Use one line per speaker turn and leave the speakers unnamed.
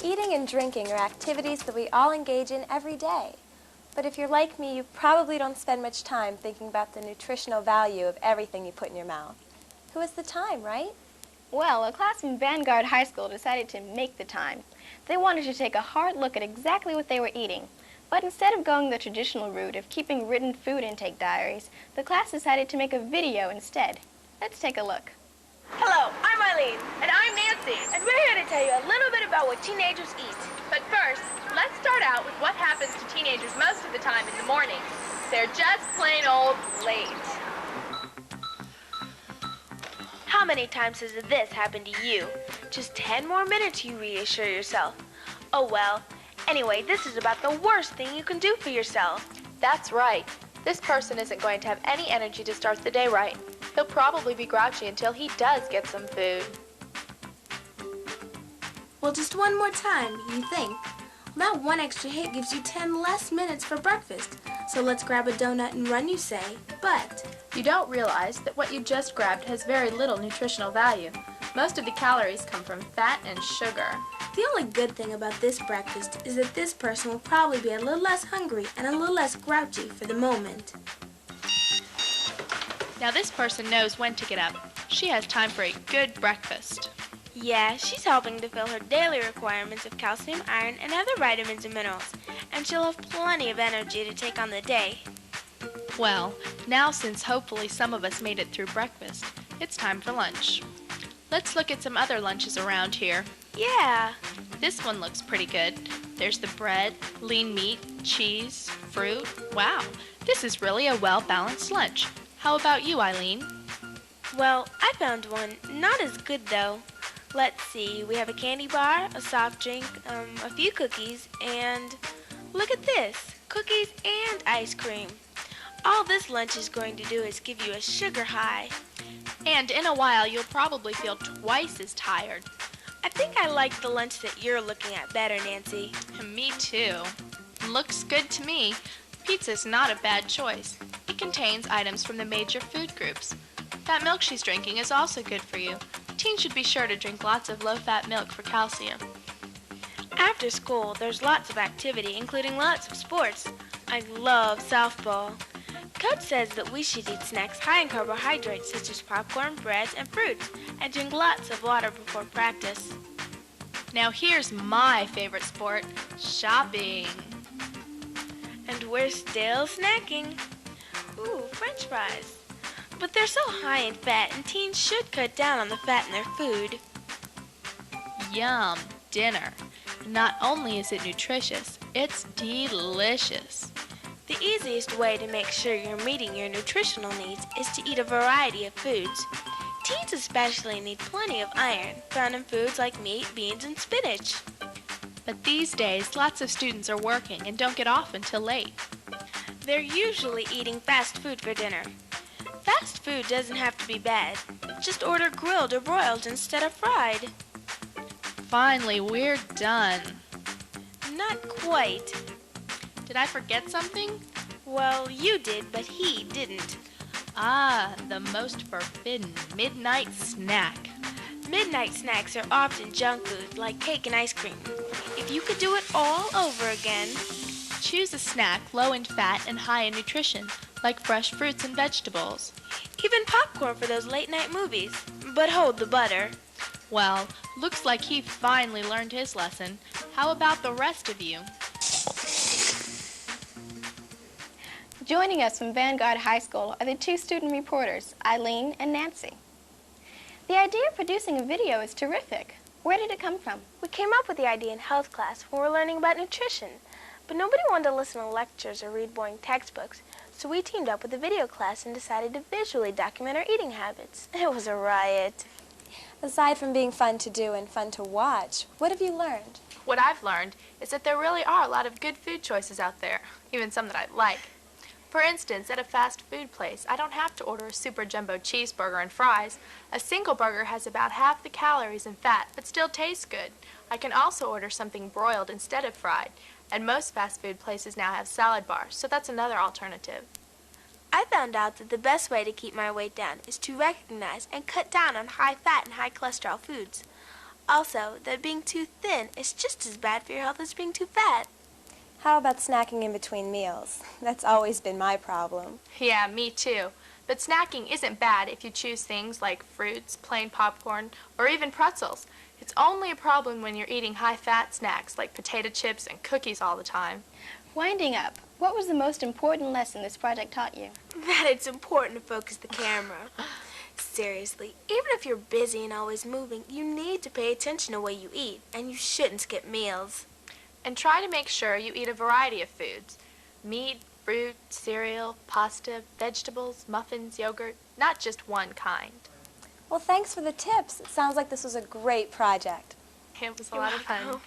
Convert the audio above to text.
Eating and drinking are activities that we all engage in every day. But if you're like me, you probably don't spend much time thinking about the nutritional value of everything you put in your mouth. Who has the time, right?
Well, a class from Vanguard High School decided to make the time. They wanted to take a hard look at exactly what they were eating. But instead of going the traditional route of keeping written food intake diaries, the class decided to make a video instead. Let's take a look.
Hello, I'm Eileen. And I'm Nancy. And we're here to tell you a little bit about what teenagers eat. But first, let's start out with what happens to teenagers most of the time in the morning. They're just plain old late. How many times has this happened to you? Just 10 more minutes, you reassure yourself. Oh well. Anyway, this is about the worst thing you can do for yourself.
That's right. This person isn't going to have any energy to start the day right. He'll probably be grouchy until he does get some food.
Well, just one more time, you think. That one extra hit gives you 10 less minutes for breakfast. So let's grab a donut and run, you say. But
you don't realize that what you just grabbed has very little nutritional value. Most of the calories come from fat and sugar.
The only good thing about this breakfast is that this person will probably be a little less hungry and a little less grouchy for the moment.
Now this person knows when to get up. She has time for a good breakfast.
Yeah, she's helping to fill her daily requirements of calcium, iron, and other vitamins and minerals. And she'll have plenty of energy to take on the day.
Well, now since hopefully some of us made it through breakfast, it's time for lunch. Let's look at some other lunches around here.
Yeah.
This one looks pretty good. There's the bread, lean meat, cheese, fruit. Wow, this is really a well-balanced lunch. How about you, Eileen?
Well, I found one. Not as good, though. Let's see. We have a candy bar, a soft drink, a few cookies, and look at this. Cookies and ice cream. All this lunch is going to do is give you a sugar high.
And in a while, you'll probably feel twice as tired.
I think I like the lunch that you're looking at better, Nancy.
Me too. Looks good to me. Pizza's not a bad choice. It contains items from the major food groups. That milk she's drinking is also good for you. Teens should be sure to drink lots of low-fat milk for calcium.
After school, there's lots of activity, including lots of sports. I love softball. Coach says that we should eat snacks high in carbohydrates such as popcorn, breads, and fruits, and drink lots of water before practice.
Now here's my favorite sport, shopping.
And we're still snacking. Ooh, French fries. But they're so high in fat, and teens should cut down on the fat in their food.
Yum, dinner. Not only is it nutritious, it's delicious.
The easiest way to make sure you're meeting your nutritional needs is to eat a variety of foods. Teens especially need plenty of iron, found in foods like meat, beans, and spinach.
But these days, lots of students are working and don't get off until late.
They're usually eating fast food for dinner. Fast food doesn't have to be bad. Just order grilled or broiled instead of fried.
Finally, we're done.
Not quite.
Did I forget something?
Well, you did, but he didn't.
Ah, the most forbidden midnight snack.
Midnight snacks are often junk food, like cake and ice cream. If you could do it all over again,
choose a snack low in fat and high in nutrition, like fresh fruits and vegetables.
Even popcorn for those late-night movies. But hold the butter.
Well, looks like he finally learned his lesson. How about the rest of you?
Joining us from Vanguard High School are the two student reporters, Eileen and Nancy. The idea of producing a video is terrific. Where did it come from?
We came up with the idea in health class when we were learning about nutrition. But nobody wanted to listen to lectures or read boring textbooks, so we teamed up with a video class and decided to visually document our eating habits. It was a riot.
Aside from being fun to do and fun to watch, what have you learned?
What I've learned is that there really are a lot of good food choices out there, even some that I like. For instance, at a fast food place, I don't have to order a super jumbo cheeseburger and fries. A single burger has about half the calories and fat, but still tastes good. I can also order something broiled instead of fried, and most fast food places now have salad bars, so that's another alternative.
I found out that the best way to keep my weight down is to recognize and cut down on high fat and high cholesterol foods.
Also, that being too thin is just as bad for your health as being too fat.
How about snacking in between meals? That's always been my problem.
Yeah, me too. But snacking isn't bad if you choose things like fruits, plain popcorn, or even pretzels. It's only a problem when you're eating high-fat snacks like potato chips and cookies all the time.
Winding up, what was the most important lesson this project taught you?
That it's important to focus the camera. Seriously, even if you're busy and always moving, you need to pay attention to what you eat, and you shouldn't skip meals.
And try to make sure you eat a variety of foods. Meat, fruit, cereal, pasta, vegetables, muffins, yogurt, not just one kind.
Well, thanks for the tips. It sounds like this was a great project.
It was a lot of fun.